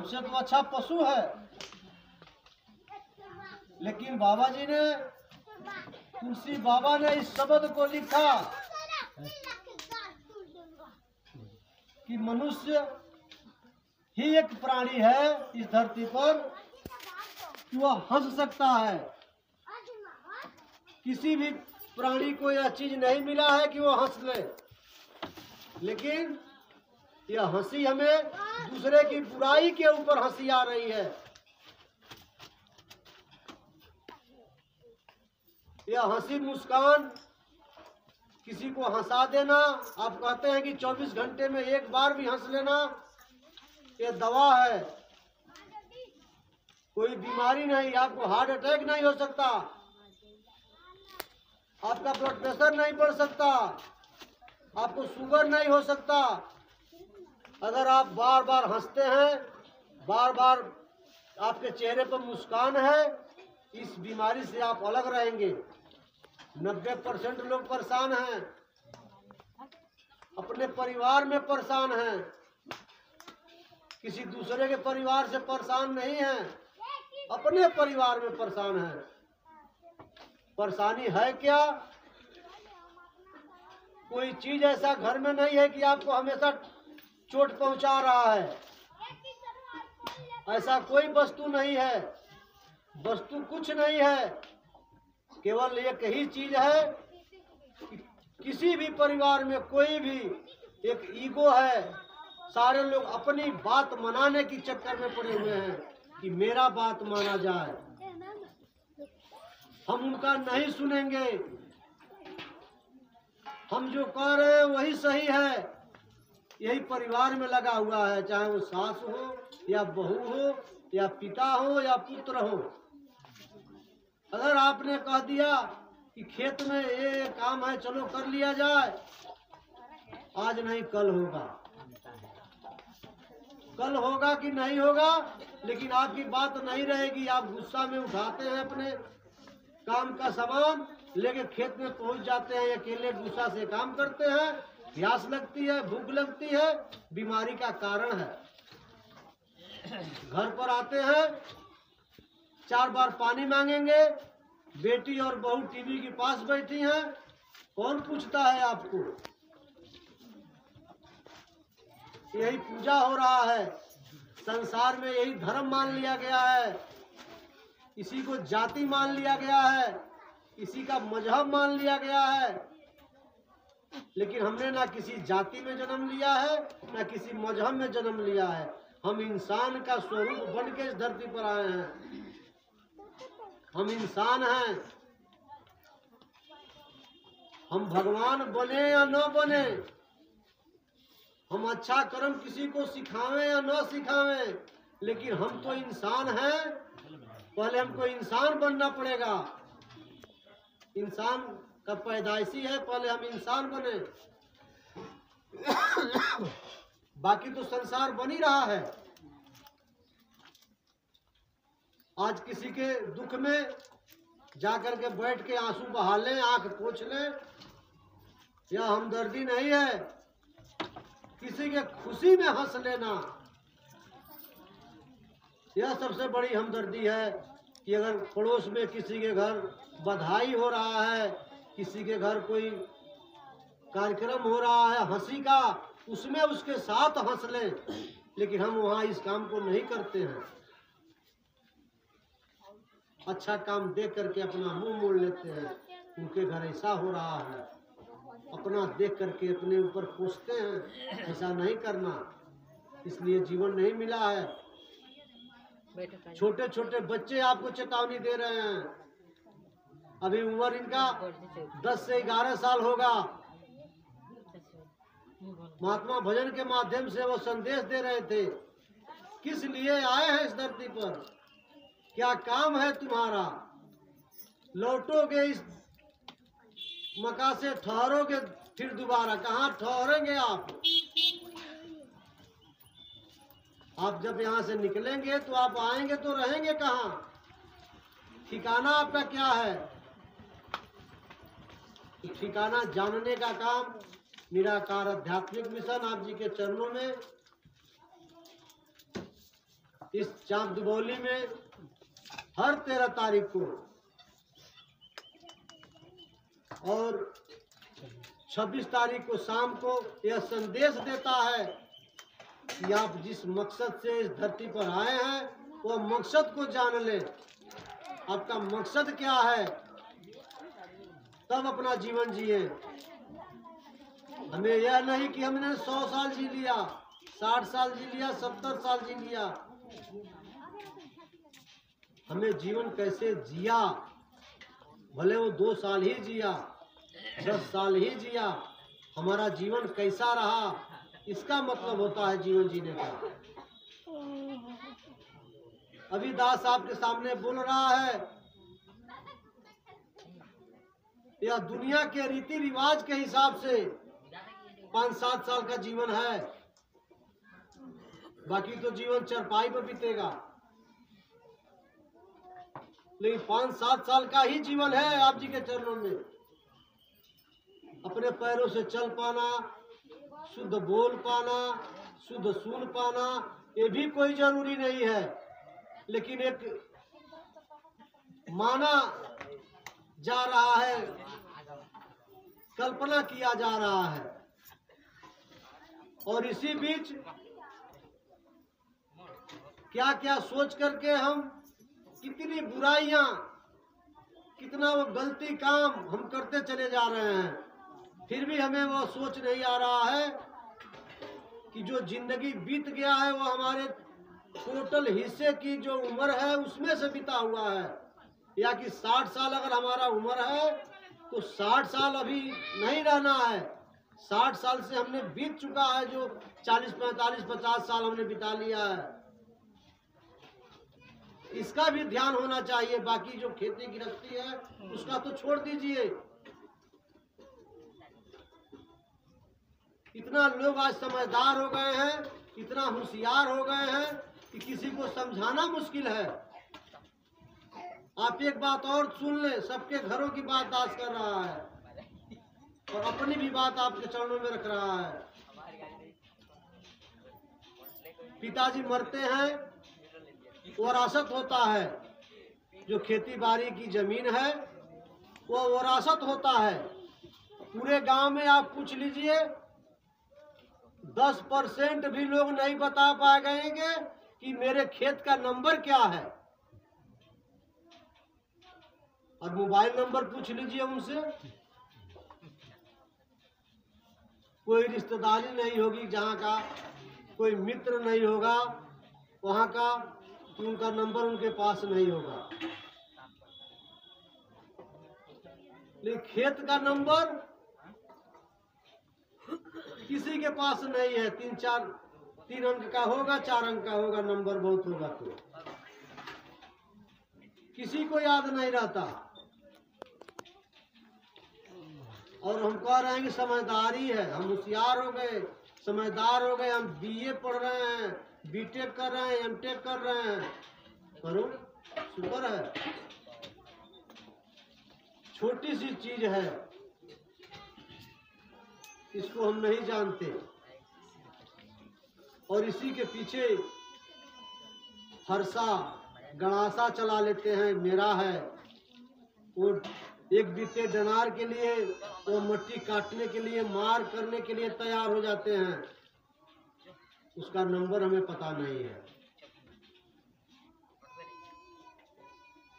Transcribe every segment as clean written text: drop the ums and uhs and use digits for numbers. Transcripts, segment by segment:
हमसे तो अच्छा पशु है। लेकिन बाबा जी ने, तुलसी बाबा ने इस शब्द को लिखा कि मनुष्य ही एक प्राणी है इस धरती पर कि वह हंस सकता है। किसी भी प्राणी को यह चीज नहीं मिला है कि वो हंस ले, लेकिन यह हंसी हमें दूसरे की बुराई के ऊपर हंसी आ रही है। यह हंसी मुस्कान, किसी को हंसा देना, आप कहते हैं कि 24 घंटे में एक बार भी हंस लेना, ये दवा है। कोई बीमारी नहीं, आपको हार्ट अटैक नहीं हो सकता, आपका ब्लड प्रेशर नहीं बढ़ सकता, आपको शुगर नहीं हो सकता। अगर आप बार बार हंसते हैं, बार बार आपके चेहरे पर मुस्कान है, इस बीमारी से आप अलग रहेंगे। 90% लोग परेशान हैं, अपने परिवार में परेशान हैं, किसी दूसरे के परिवार से परेशान नहीं है, अपने परिवार में परेशान है। परेशानी है क्या? कोई चीज ऐसा घर में नहीं है कि आपको हमेशा चोट पहुंचा रहा है, ऐसा कोई वस्तु नहीं है। वस्तु कुछ नहीं है, केवल एक ही चीज है कि किसी भी परिवार में कोई भी एक ईगो है। सारे लोग अपनी बात मनाने की चक्कर में पड़े हुए हैं कि मेरा बात माना जाए, हम उनका नहीं सुनेंगे, हम जो कह रहे हैं वही सही है। यही परिवार में लगा हुआ है, चाहे वो सास हो या बहू हो या पिता हो या पुत्र हो। अगर आपने कह दिया कि खेत में ये काम है, चलो कर लिया जाए, आज नहीं कल होगा। कल होगा कि नहीं होगा, लेकिन आपकी बात नहीं रहेगी। आप गुस्सा में उठाते हैं अपने काम का सामान लेके खेत में पहुंच जाते हैं, अकेले गुस्सा से काम करते हैं, प्यास लगती है, भूख लगती है, बीमारी का कारण है। घर पर आते हैं, 4 बार पानी मांगेंगे, बेटी और बहू टीवी के पास बैठी हैं, कौन पूछता है आपको? यही पूजा हो रहा है, संसार में यही धर्म मान लिया गया है, इसी को जाति मान लिया गया है, इसी का मजहब मान लिया गया है। लेकिन हमने ना किसी जाति में जन्म लिया है, ना किसी मजहब में जन्म लिया है। हम इंसान का स्वरूप बन के इस धरती पर आए हैं। हम इंसान हैं। हम भगवान बने या न बने, हम अच्छा कर्म किसी को सिखावें या न सिखावें, लेकिन हम तो इंसान हैं। पहले हमको इंसान बनना पड़ेगा। इंसान का पैदाइशी है, पहले हम इंसान बने, बाकी तो संसार बन ही रहा है। आज किसी के दुख में जाकर के बैठ के आंसू बहा लें, आंख पोंछ लें, यह हमदर्दी नहीं है। किसी के खुशी में हंस लेना, यह सबसे बड़ी हमदर्दी है। कि अगर पड़ोस में किसी के घर बधाई हो रहा है, किसी के घर कोई कार्यक्रम हो रहा है हंसी का, उसमें उसके साथ हंस लें, लेकिन हम वहाँ इस काम को नहीं करते हैं। अच्छा काम देख करके अपना मुंह मोड़ लेते हैं, उनके घर ऐसा हो रहा है, अपना देख करके अपने ऊपर कोसते हैं। ऐसा नहीं करना, इसलिए जीवन नहीं मिला है। छोटे छोटे बच्चे आपको चेतावनी दे रहे हैं, अभी उम्र इनका 10 से 11 साल होगा। महात्मा भजन के माध्यम से वो संदेश दे रहे थे, किस लिए आए हैं इस धरती पर, क्या काम है तुम्हारा, लौटोगे इस मका से, ठहरोगे फिर दोबारा, कहाँ ठहरेंगे आप? आप जब यहाँ से निकलेंगे तो आप आएंगे तो रहेंगे कहाँ? ठिकाना आपका क्या है? ठिकाना जानने का काम निराकार आध्यात्मिक मिशन आप जी के चरणों में इस चाक दुबौली में हर 13 तारीख को और 26 तारीख को शाम को यह संदेश देता है कि आप जिस मकसद से इस धरती पर आए हैं वो मकसद को जान ले। आपका मकसद क्या है, तब अपना जीवन जिए। हमें यह नहीं कि हमने 100 साल जी लिया, 60 साल जी लिया, 70 साल जी लिया। हमें जीवन कैसे जिया, भले वो 2 साल ही जिया, 10 साल ही जिया, हमारा जीवन कैसा रहा, इसका मतलब होता है जीवन जीने का। अभी दास आपके सामने बोल रहा है, यह दुनिया के रीति रिवाज के हिसाब से 5-7 साल का जीवन है, बाकी तो जीवन चरपाई पर बीतेगा। लेकिन 5-7 साल का ही जीवन है आप जी के चरणों में। अपने पैरों से चल पाना, शुद्ध बोल पाना, शुद्ध सुन पाना, ये भी कोई जरूरी नहीं है, लेकिन एक माना जा रहा है, कल्पना किया जा रहा है। और इसी बीच क्या क्या सोच करके हम कितनी बुराइयां, कितना वो गलती काम हम करते चले जा रहे हैं, फिर भी हमें वो सोच नहीं आ रहा है कि जो जिंदगी बीत गया है वो हमारे टोटल हिस्से की जो उम्र है उसमें से बीता हुआ है। या कि 60 साल अगर हमारा उम्र है तो 60 साल अभी नहीं रहना है। 60 साल से हमने बीत चुका है, जो 40, 45, 50 साल हमने बिता लिया है। इसका भी ध्यान होना चाहिए। बाकी जो खेती गृहस्थी है उसका तो छोड़ दीजिए। इतना लोग आज समझदार हो गए हैं, इतना होशियार हो गए हैं कि किसी को समझाना मुश्किल है। आप एक बात और सुन ले, सबके घरों की बात दास कर रहा है और अपनी भी बात आपके चरणों में रख रहा है। पिताजी मरते हैं, वरासत होता है, जो खेती बाड़ी की जमीन है वो वरासत होता है। पूरे गांव में आप पूछ लीजिए, 10% भी लोग नहीं बता पाएंगे कि मेरे खेत का नंबर क्या है। और मोबाइल नंबर पूछ लीजिए उनसे, कोई रिश्तेदारी नहीं होगी जहाँ का, कोई मित्र नहीं होगा वहाँ का, कि उनका नंबर उनके पास नहीं होगा। लेकिन खेत का नंबर किसी के पास नहीं है। 3 अंक का होगा, 4 अंक का होगा, नंबर बहुत होगा तो किसी को याद नहीं रहता। और हम कह रहे हैं कि समझदारी है, हम होशियार हो गए, समझदार हो गए, हम बीए पढ़ रहे हैं, बीटेक कर रहे हैं, एमटेक कर रहे हैं। करो, शुक्र है। छोटी सी चीज है, इसको हम नहीं जानते और इसी के पीछे हर्षा गणासा चला लेते हैं। मेरा है वो, एक बीते डनार के लिए वो मट्टी काटने के लिए, मार करने के लिए तैयार हो जाते हैं। उसका नंबर हमें पता नहीं है।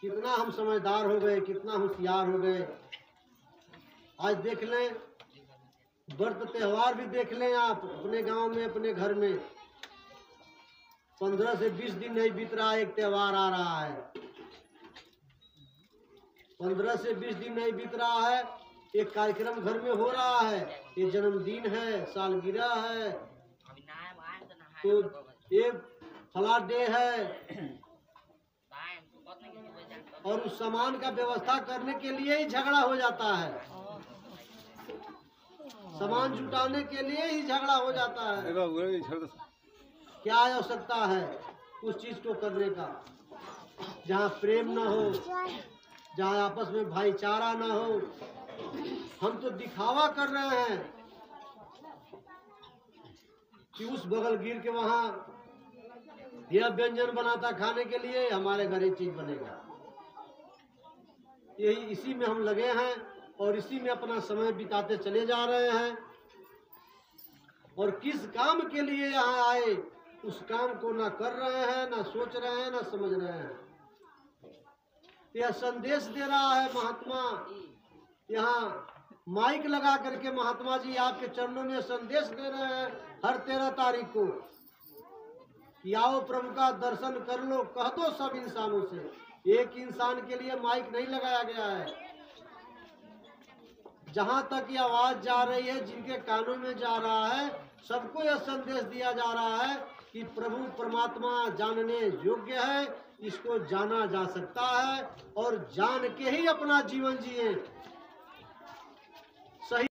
कितना हम समझदार हो गए, कितना होशियार हो गए। आज देख लें, व्रत त्योहार भी देख लें आप अपने गांव में, अपने घर में 15 से 20 दिन नहीं बीत रहा, एक त्योहार आ रहा है। 15 से 20 दिन नहीं बीत रहा है, एक कार्यक्रम घर में हो रहा है। ये जन्मदिन है, सालगिरह है, तो एक फला डे है, और उस सामान का व्यवस्था करने के लिए ही झगड़ा हो जाता है। सामान जुटाने के लिए ही झगड़ा हो जाता है। क्या आवश्यकता है उस चीज को करने का, जहाँ प्रेम न हो, जहाँ आपस में भाईचारा न हो। हम तो दिखावा कर रहे हैं कि उस बगल गिर के वहाँ यह व्यंजन बनाता खाने के लिए, हमारे घर ये चीज बनेगा। यही इसी में हम लगे हैं और इसी में अपना समय बिताते चले जा रहे हैं। और किस काम के लिए यहाँ आए उस काम को ना कर रहे हैं, ना सोच रहे हैं, ना समझ रहे हैं। यह संदेश दे रहा है महात्मा, यहाँ माइक लगा करके महात्मा जी आपके चरणों में संदेश दे रहे हैं हर 13 तारीख को कि आओ प्रभु का दर्शन कर लो, कह दो सब इंसानों से। एक इंसान के लिए माइक नहीं लगाया गया है। जहां तक ये आवाज जा रही है, जिनके कानों में जा रहा है, सबको यह संदेश दिया जा रहा है कि प्रभु परमात्मा जानने योग्य है, इसको जाना जा सकता है और जान के ही अपना जीवन जिए।